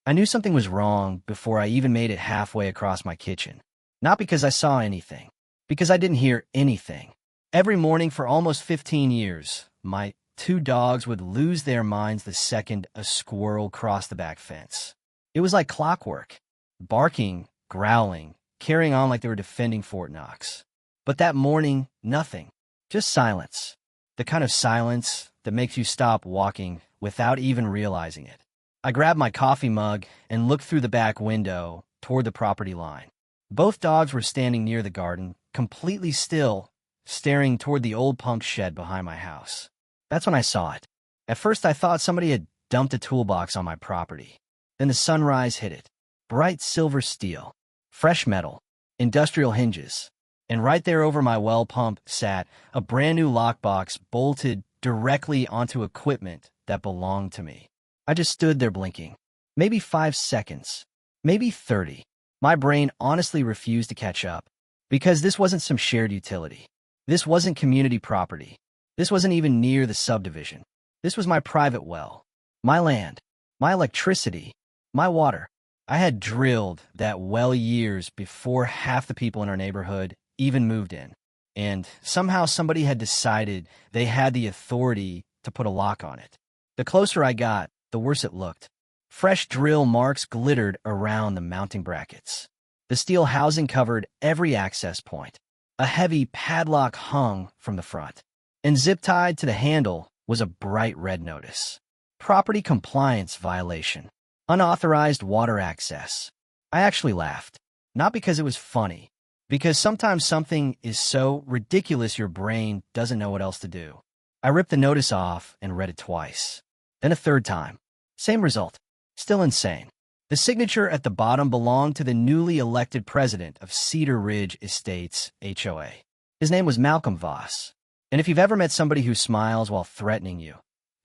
I knew something was wrong before I even made it halfway across my kitchen. Not because I saw anything, because I didn't hear anything. Every morning for almost 15 years, my two dogs would lose their minds the second a squirrel crossed the back fence. It was like clockwork, barking, growling, carrying on like they were defending Fort Knox. But that morning, nothing, just silence. The kind of silence that makes you stop walking without even realizing it. I grabbed my coffee mug and looked through the back window toward the property line. Both dogs were standing near the garden, completely still, staring toward the old pump shed behind my house. That's when I saw it. At first I thought somebody had dumped a toolbox on my property. Then the sunrise hit it. Bright silver steel, fresh metal, industrial hinges. And right there over my well pump sat a brand new lockbox bolted directly onto equipment that belonged to me. I just stood there blinking. Maybe 5 seconds. Maybe 30. My brain honestly refused to catch up. Because this wasn't some shared utility. This wasn't community property. This wasn't even near the subdivision. This was my private well. My land. My electricity. My water. I had drilled that well years before half the people in our neighborhood even moved in. And somehow somebody had decided they had the authority to put a lock on it. The closer I got, the worse it looked. Fresh drill marks glittered around the mounting brackets. The steel housing covered every access point. A heavy padlock hung from the front. And zip-tied to the handle was a bright red notice. Property compliance violation. Unauthorized water access. I actually laughed. Not because it was funny. Because sometimes something is so ridiculous your brain doesn't know what else to do. I ripped the notice off and read it twice. Then a third time. Same result. Still insane. The signature at the bottom belonged to the newly elected president of Cedar Ridge Estates, HOA. His name was Malcolm Voss. And if you've ever met somebody who smiles while threatening you,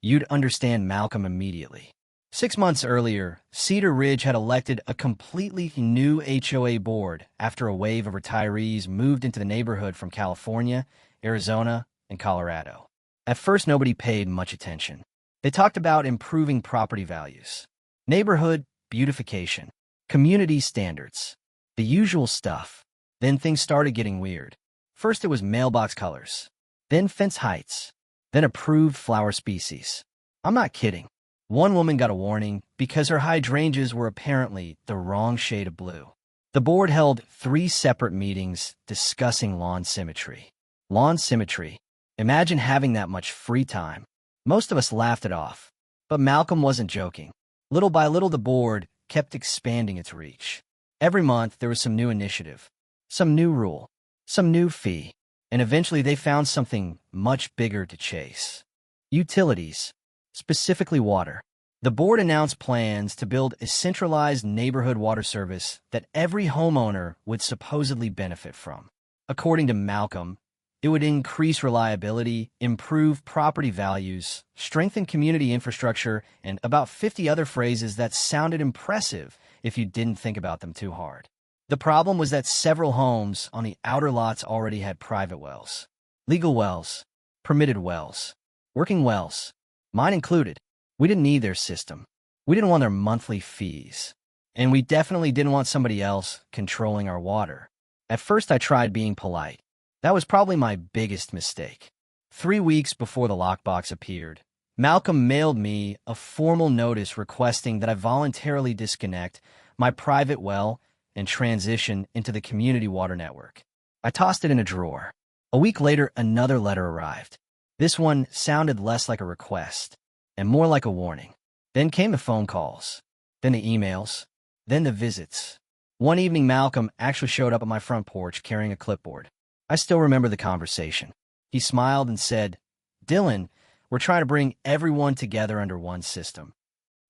you'd understand Malcolm immediately. 6 months earlier, Cedar Ridge had elected a completely new HOA board after a wave of retirees moved into the neighborhood from California, Arizona, and Colorado. At first, nobody paid much attention. They talked about improving property values, neighborhood beautification, community standards, the usual stuff. Then things started getting weird. First, it was mailbox colors, then fence heights, then approved flower species. I'm not kidding. One woman got a warning because her hydrangeas were apparently the wrong shade of blue. The board held 3 separate meetings discussing lawn symmetry. Lawn symmetry. Imagine having that much free time. Most of us laughed it off. But Malcolm wasn't joking. Little by little, the board kept expanding its reach. Every month, there was some new initiative, some new rule, some new fee, and eventually they found something much bigger to chase. Utilities, specifically water. The board announced plans to build a centralized neighborhood water service that every homeowner would supposedly benefit from. According to Malcolm, it would increase reliability, improve property values, strengthen community infrastructure, and about 50 other phrases that sounded impressive if you didn't think about them too hard. The problem was that several homes on the outer lots already had private wells. Legal wells, permitted wells, working wells, mine included. We didn't need their system. We didn't want their monthly fees. And we definitely didn't want somebody else controlling our water. At first, I tried being polite. That was probably my biggest mistake. 3 weeks before the lockbox appeared, Malcolm mailed me a formal notice requesting that I voluntarily disconnect my private well and transition into the community water network. I tossed it in a drawer. A week later, another letter arrived. This one sounded less like a request and more like a warning. Then came the phone calls, then the emails, then the visits. One evening, Malcolm actually showed up at my front porch carrying a clipboard. I still remember the conversation. He smiled and said, "Dylan, we're trying to bring everyone together under one system."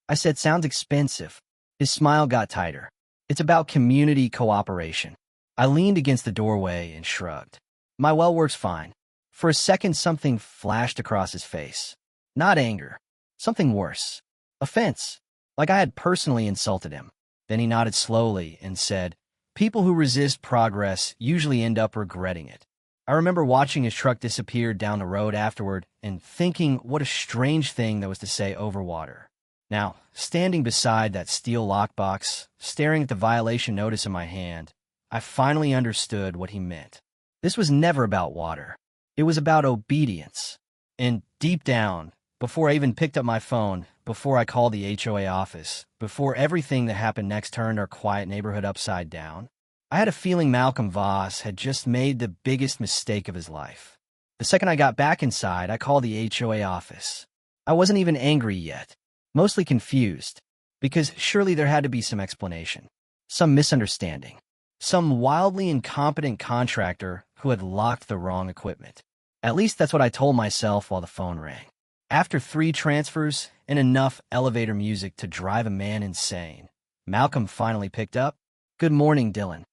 I said, "Sounds expensive." His smile got tighter. "It's about community cooperation." I leaned against the doorway and shrugged. "My well works fine." For a second, something flashed across his face. Not anger. Something worse. Offense. Like I had personally insulted him. Then he nodded slowly and said, "People who resist progress usually end up regretting it." I remember watching his truck disappear down the road afterward and thinking what a strange thing that was to say over water. Now, standing beside that steel lockbox, staring at the violation notice in my hand, I finally understood what he meant. This was never about water. It was about obedience. And deep down, before I even picked up my phone, before I called the HOA office, before everything that happened next turned our quiet neighborhood upside down, I had a feeling Malcolm Voss had just made the biggest mistake of his life. The second I got back inside, I called the HOA office. I wasn't even angry yet, mostly confused, because surely there had to be some explanation, some misunderstanding, some wildly incompetent contractor who had locked the wrong equipment. At least that's what I told myself while the phone rang. After 3 transfers and enough elevator music to drive a man insane, Malcolm finally picked up. "Good morning, Dylan."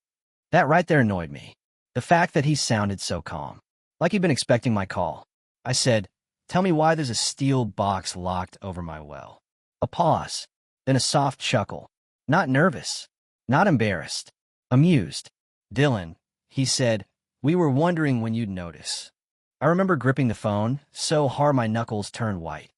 That right there annoyed me. The fact that he sounded so calm, like he'd been expecting my call. I said, "Tell me why there's a steel box locked over my well." A pause, then a soft chuckle. Not nervous, not embarrassed, amused. "Dylan," he said, "we were wondering when you'd notice." I remember gripping the phone so hard my knuckles turned white.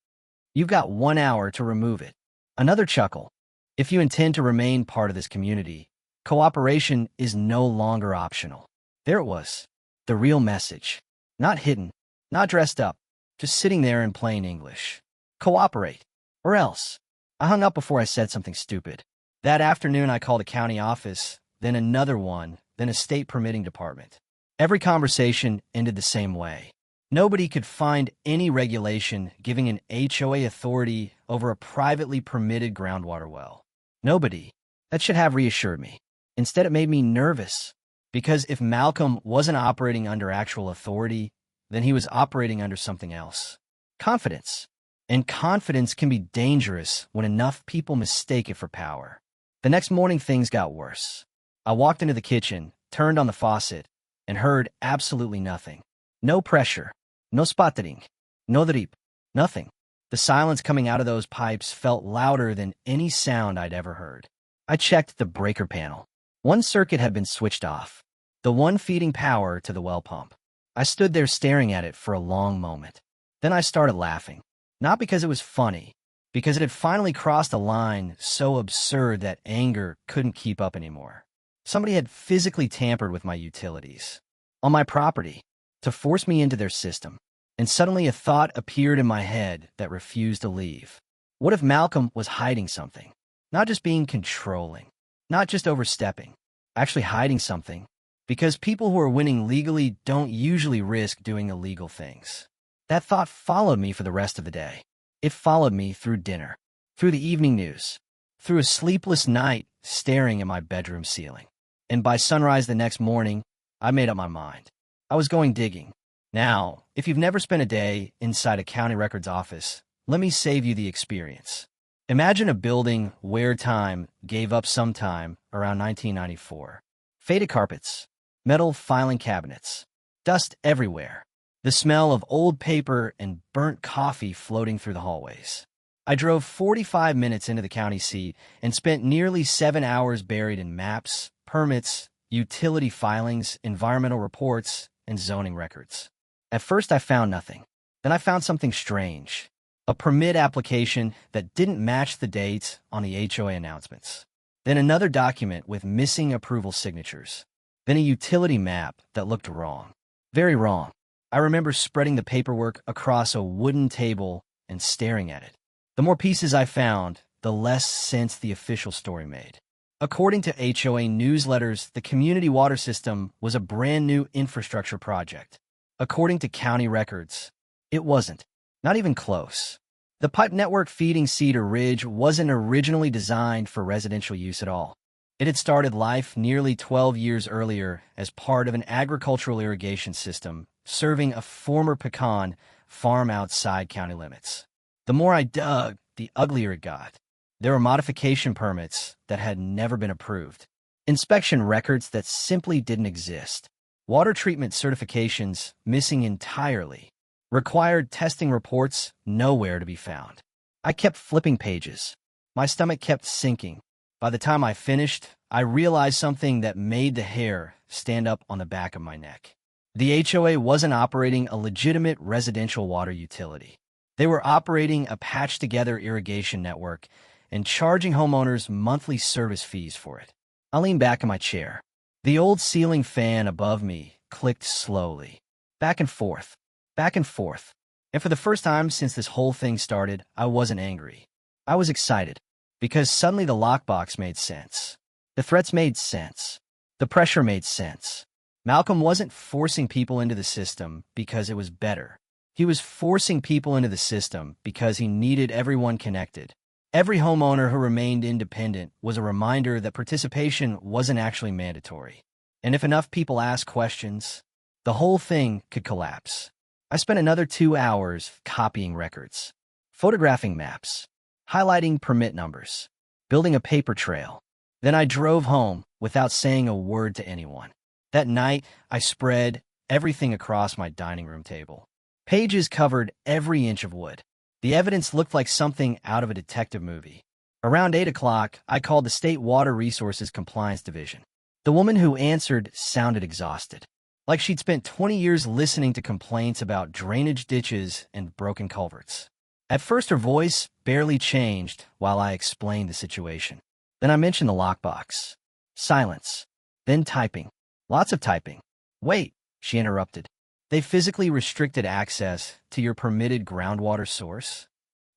"You've got 1 hour to remove it." Another chuckle. "If you intend to remain part of this community, cooperation is no longer optional." There it was, the real message. Not hidden, not dressed up, just sitting there in plain English. Cooperate, or else. I hung up before I said something stupid. That afternoon I called a county office, then another one, then a state permitting department. Every conversation ended the same way. Nobody could find any regulation giving an HOA authority over a privately permitted groundwater well. Nobody. That should have reassured me. Instead, it made me nervous. Because if Malcolm wasn't operating under actual authority, then he was operating under something else. Confidence. And confidence can be dangerous when enough people mistake it for power. The next morning, things got worse. I walked into the kitchen, turned on the faucet, and heard absolutely nothing. No pressure, no sputtering, no drip, nothing. The silence coming out of those pipes felt louder than any sound I'd ever heard. I checked the breaker panel. One circuit had been switched off, the one feeding power to the well pump. I stood there staring at it for a long moment. Then I started laughing. Not because it was funny, because it had finally crossed a line so absurd that anger couldn't keep up anymore. Somebody had physically tampered with my utilities, on my property, to force me into their system. And suddenly a thought appeared in my head that refused to leave. What if Malcolm was hiding something? Not just being controlling, not just overstepping, actually hiding something. Because people who are winning legally don't usually risk doing illegal things. That thought followed me for the rest of the day. It followed me through dinner, through the evening news, through a sleepless night staring at my bedroom ceiling. And by sunrise the next morning, I made up my mind. I was going digging. Now, if you've never spent a day inside a county records office, let me save you the experience. Imagine a building where time gave up sometime around 1994. Faded carpets, metal filing cabinets, dust everywhere, the smell of old paper and burnt coffee floating through the hallways. I drove 45 minutes into the county seat and spent nearly 7 hours buried in maps, permits, utility filings, environmental reports, and zoning records. At first, I found nothing. Then I found something strange. A permit application that didn't match the dates on the HOA announcements. Then another document with missing approval signatures. Then a utility map that looked wrong. Very wrong. I remember spreading the paperwork across a wooden table and staring at it. The more pieces I found, the less sense the official story made. According to HOA newsletters, the community water system was a brand new infrastructure project. According to county records, it wasn't. Not even close. The pipe network feeding Cedar Ridge wasn't originally designed for residential use at all. It had started life nearly 12 years earlier as part of an agricultural irrigation system serving a former pecan farm outside county limits. The more I dug, the uglier it got. There were modification permits that had never been approved, inspection records that simply didn't exist, water treatment certifications missing entirely, required testing reports nowhere to be found. I kept flipping pages. My stomach kept sinking. By the time I finished, I realized something that made the hair stand up on the back of my neck. The HOA wasn't operating a legitimate residential water utility. They were operating a patched-together irrigation network and charging homeowners monthly service fees for it. I leaned back in my chair. The old ceiling fan above me clicked slowly. Back and forth. Back and forth. And for the first time since this whole thing started, I wasn't angry. I was excited. Because suddenly the lockbox made sense. The threats made sense. The pressure made sense. Malcolm wasn't forcing people into the system because it was better. He was forcing people into the system because he needed everyone connected. Every homeowner who remained independent was a reminder that participation wasn't actually mandatory. And if enough people asked questions, the whole thing could collapse. I spent another 2 hours copying records, photographing maps, highlighting permit numbers, building a paper trail. Then I drove home without saying a word to anyone. That night, I spread everything across my dining room table. Pages covered every inch of wood. The evidence looked like something out of a detective movie. Around 8 o'clock, I called the State Water Resources Compliance Division. The woman who answered sounded exhausted, like she'd spent 20 years listening to complaints about drainage ditches and broken culverts. At first, her voice barely changed while I explained the situation. Then I mentioned the lockbox. Silence. Then typing. Lots of typing. Wait, she interrupted. They physically restricted access to your permitted groundwater source?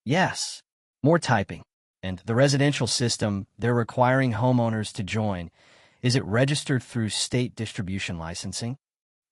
Yes. More typing. And the residential system they're requiring homeowners to join, is it registered through state distribution licensing?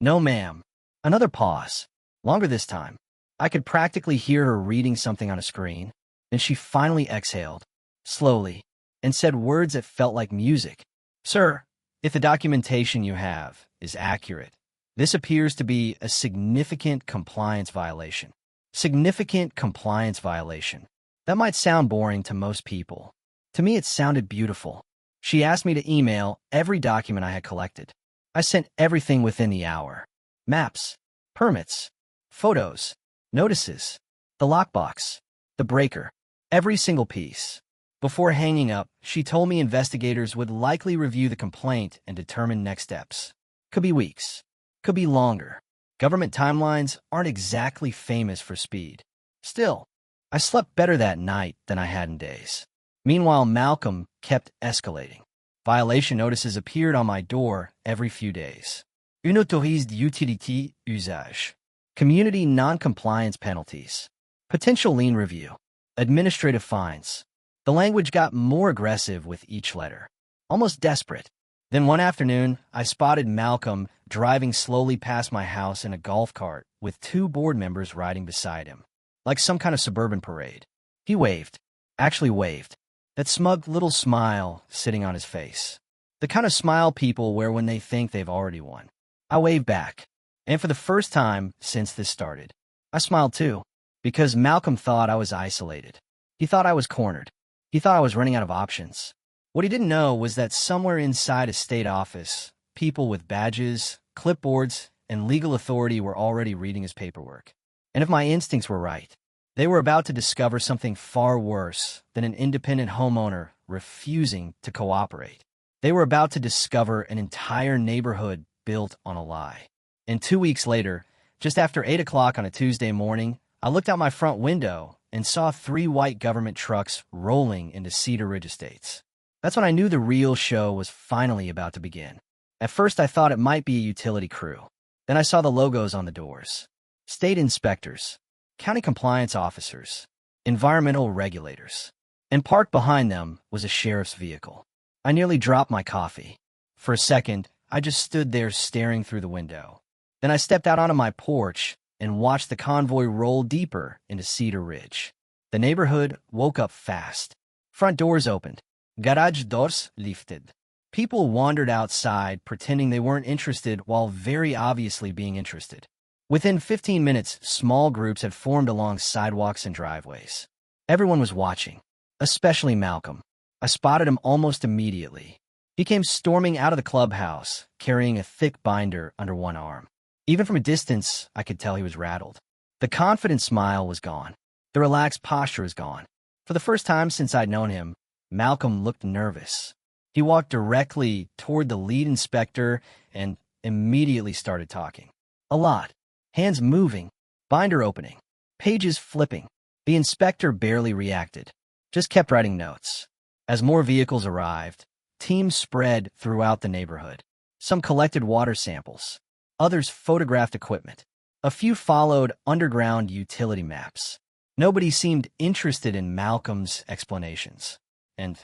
No, ma'am. Another pause. Longer this time. I could practically hear her reading something on a screen. Then she finally exhaled, slowly, and said words that felt like music. Sir, if the documentation you have is accurate, this appears to be a significant compliance violation. Significant compliance violation. That might sound boring to most people. To me, it sounded beautiful. She asked me to email every document I had collected. I sent everything within the hour. Maps, permits, photos, notices, the lockbox, the breaker, every single piece. Before hanging up, she told me investigators would likely review the complaint and determine next steps. Could be weeks. Could be longer. Government timelines aren't exactly famous for speed. Still, I slept better that night than I had in days. Meanwhile, Malcolm kept escalating. Violation notices appeared on my door every few days. Unautorised utility usage. Community non-compliance penalties. Potential lien review. Administrative fines. The language got more aggressive with each letter. Almost desperate. Then one afternoon, I spotted Malcolm driving slowly past my house in a golf cart with 2 board members riding beside him, like some kind of suburban parade. He waved. Actually waved. That smug little smile sitting on his face. The kind of smile people wear when they think they've already won. I waved back. And for the first time since this started, I smiled too, because Malcolm thought I was isolated. He thought I was cornered. He thought I was running out of options. What he didn't know was that somewhere inside a state office, people with badges, clipboards, and legal authority were already reading his paperwork. And if my instincts were right, they were about to discover something far worse than an independent homeowner refusing to cooperate. They were about to discover an entire neighborhood built on a lie. And 2 weeks later, just after 8 o'clock on a Tuesday morning, I looked out my front window and saw 3 white government trucks rolling into Cedar Ridge Estates. That's when I knew the real show was finally about to begin. At first, I thought it might be a utility crew. Then I saw the logos on the doors. State inspectors, county compliance officers, environmental regulators. And parked behind them was a sheriff's vehicle. I nearly dropped my coffee. For a second, I just stood there staring through the window. Then I stepped out onto my porch and watched the convoy roll deeper into Cedar Ridge. The neighborhood woke up fast. Front doors opened. Garage doors lifted. People wandered outside pretending they weren't interested while very obviously being interested. Within 15 minutes, small groups had formed along sidewalks and driveways. Everyone was watching, especially Malcolm. I spotted him almost immediately. He came storming out of the clubhouse, carrying a thick binder under one arm. Even from a distance, I could tell he was rattled. The confident smile was gone. The relaxed posture was gone. For the first time since I'd known him, Malcolm looked nervous. He walked directly toward the lead inspector and immediately started talking. A lot. Hands moving, binder opening, pages flipping. The inspector barely reacted, just kept writing notes. As more vehicles arrived, teams spread throughout the neighborhood. Some collected water samples. Others photographed equipment. A few followed underground utility maps. Nobody seemed interested in Malcolm's explanations. And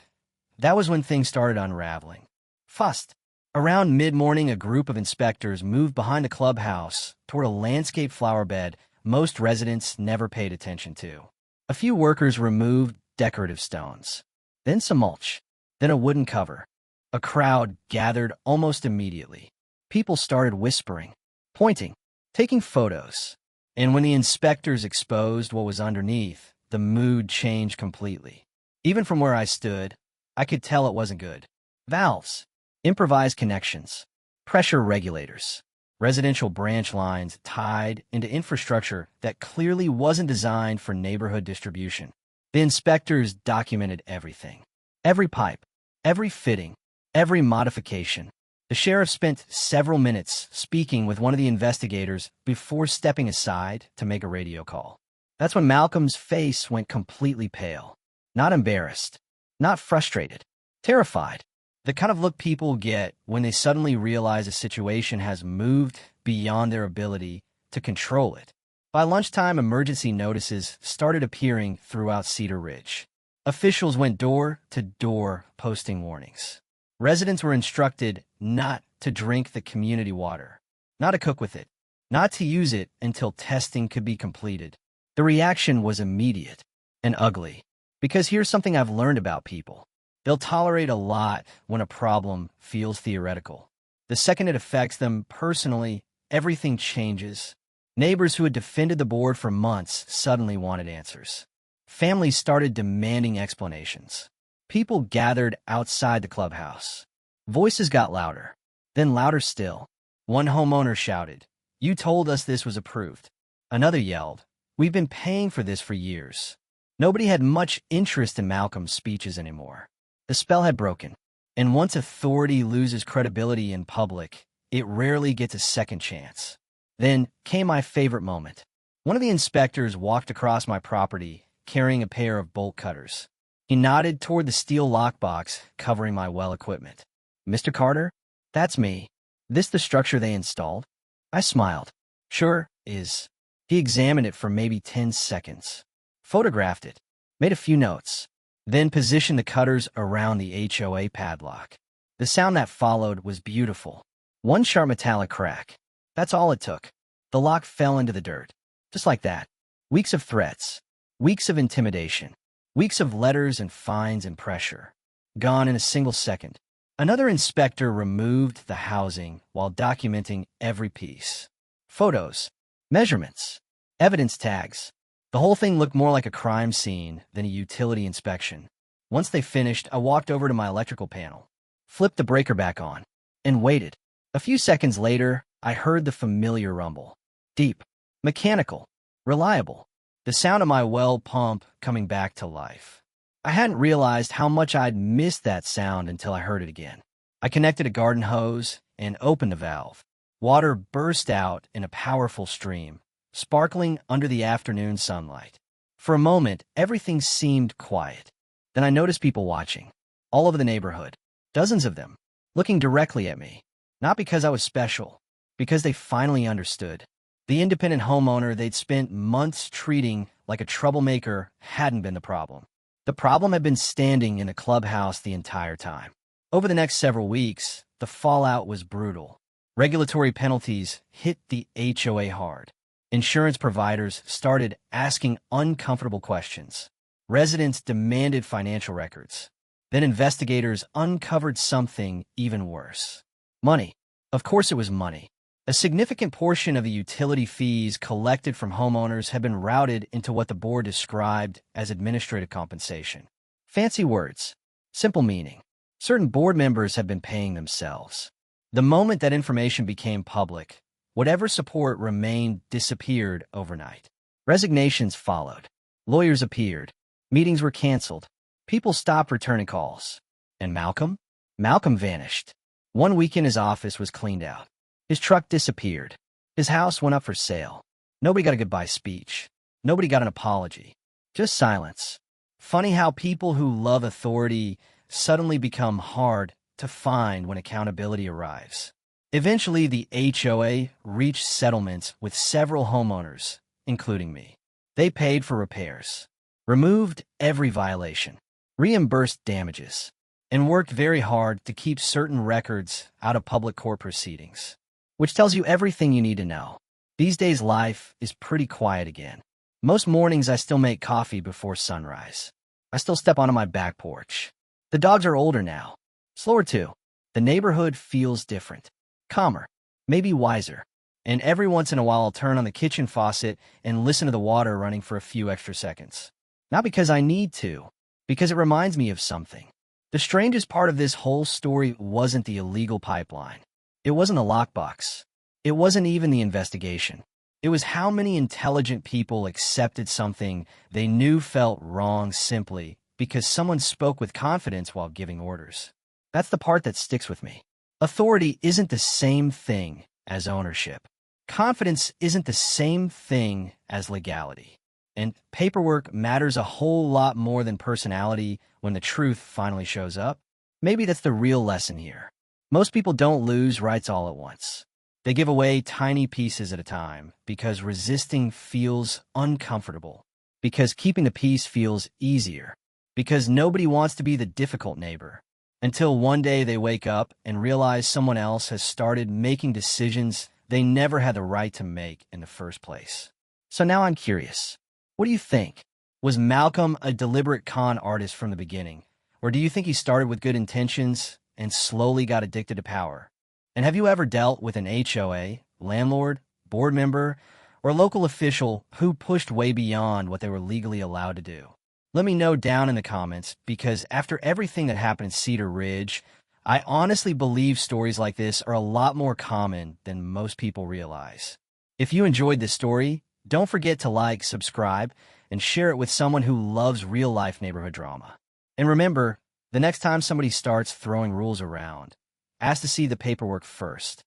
that was when things started unraveling. First, around mid-morning, a group of inspectors moved behind the clubhouse toward a landscape flower bed most residents never paid attention to. A few workers removed decorative stones, then some mulch, then a wooden cover. A crowd gathered almost immediately. People started whispering, pointing, taking photos. And when the inspectors exposed what was underneath, the mood changed completely. Even from where I stood, I could tell it wasn't good. Valves, improvised connections, pressure regulators, residential branch lines tied into infrastructure that clearly wasn't designed for neighborhood distribution. The inspectors documented everything. Every pipe, every fitting, every modification. The sheriff spent several minutes speaking with one of the investigators before stepping aside to make a radio call. That's when Malcolm's face went completely pale. Not embarrassed, not frustrated, terrified. The kind of look people get when they suddenly realize a situation has moved beyond their ability to control it. By lunchtime, emergency notices started appearing throughout Cedar Ridge. Officials went door to door posting warnings. Residents were instructed not to drink the community water, not to cook with it, not to use it until testing could be completed. The reaction was immediate and ugly, because here's something I've learned about people. They'll tolerate a lot when a problem feels theoretical. The second it affects them personally, everything changes. Neighbors who had defended the board for months suddenly wanted answers. Families started demanding explanations. People gathered outside the clubhouse. Voices got louder, then louder still. One homeowner shouted, "You told us this was approved." Another yelled, "We've been paying for this for years." Nobody had much interest in Malcolm's speeches anymore. The spell had broken, and once authority loses credibility in public, it rarely gets a second chance. Then came my favorite moment. One of the inspectors walked across my property carrying a pair of bolt cutters. He nodded toward the steel lockbox covering my well equipment. "Mr. Carter, that's me. This the structure they installed?" I smiled. "Sure is." He examined it for maybe 10 seconds, photographed it, made a few notes, then positioned the cutters around the HOA padlock. The sound that followed was beautiful. One sharp metallic crack. That's all it took. The lock fell into the dirt. Just like that. Weeks of threats. Weeks of intimidation. Weeks of letters and fines and pressure. Gone in a single second. Another inspector removed the housing while documenting every piece. Photos, measurements, evidence tags. The whole thing looked more like a crime scene than a utility inspection. Once they finished, I walked over to my electrical panel, flipped the breaker back on, and waited. A few seconds later, I heard the familiar rumble. Deep, mechanical, reliable. The sound of my well pump coming back to life. I hadn't realized how much I'd missed that sound until I heard it again. I connected a garden hose and opened the valve. Water burst out in a powerful stream, sparkling under the afternoon sunlight. For a moment, everything seemed quiet. Then I noticed people watching, all over the neighborhood, dozens of them, looking directly at me. Not because I was special, because they finally understood. The independent homeowner they'd spent months treating like a troublemaker hadn't been the problem. The problem had been standing in a clubhouse the entire time. Over the next several weeks, the fallout was brutal. Regulatory penalties hit the HOA hard. Insurance providers started asking uncomfortable questions. Residents demanded financial records. Then investigators uncovered something even worse. Money. Of course it was money. A significant portion of the utility fees collected from homeowners had been routed into what the board described as administrative compensation. Fancy words, simple meaning. Certain board members had been paying themselves. The moment that information became public, whatever support remained disappeared overnight. Resignations followed. Lawyers appeared. Meetings were canceled. People stopped returning calls. And Malcolm? Malcolm vanished. One weekend his office was cleaned out. His truck disappeared. His house went up for sale. Nobody got a goodbye speech. Nobody got an apology. Just silence. Funny how people who love authority suddenly become hard to find when accountability arrives. Eventually, the HOA reached settlements with several homeowners, including me. They paid for repairs, removed every violation, reimbursed damages, and worked very hard to keep certain records out of public court proceedings, which tells you everything you need to know. These days, life is pretty quiet again. Most mornings, I still make coffee before sunrise. I still step onto my back porch. The dogs are older now, slower too. The neighborhood feels different, calmer, maybe wiser. And every once in a while, I'll turn on the kitchen faucet and listen to the water running for a few extra seconds. Not because I need to, because it reminds me of something. The strangest part of this whole story wasn't the illegal pipeline. It wasn't the lockbox. It wasn't even the investigation. It was how many intelligent people accepted something they knew felt wrong simply because someone spoke with confidence while giving orders. That's the part that sticks with me. Authority isn't the same thing as ownership. Confidence isn't the same thing as legality. And paperwork matters a whole lot more than personality when the truth finally shows up. Maybe that's the real lesson here. Most people don't lose rights all at once. They give away tiny pieces at a time because resisting feels uncomfortable, because keeping the peace feels easier, because nobody wants to be the difficult neighbor. Until one day they wake up and realize someone else has started making decisions they never had the right to make in the first place. So now I'm curious. What do you think? Was Malcolm a deliberate con artist from the beginning? Or do you think he started with good intentions and slowly got addicted to power? And have you ever dealt with an HOA, landlord, board member, or local official who pushed way beyond what they were legally allowed to do? Let me know down in the comments, because after everything that happened in Cedar Ridge, I honestly believe stories like this are a lot more common than most people realize. If you enjoyed this story, don't forget to like, subscribe, and share it with someone who loves real-life neighborhood drama. And remember, the next time somebody starts throwing rules around, ask to see the paperwork first.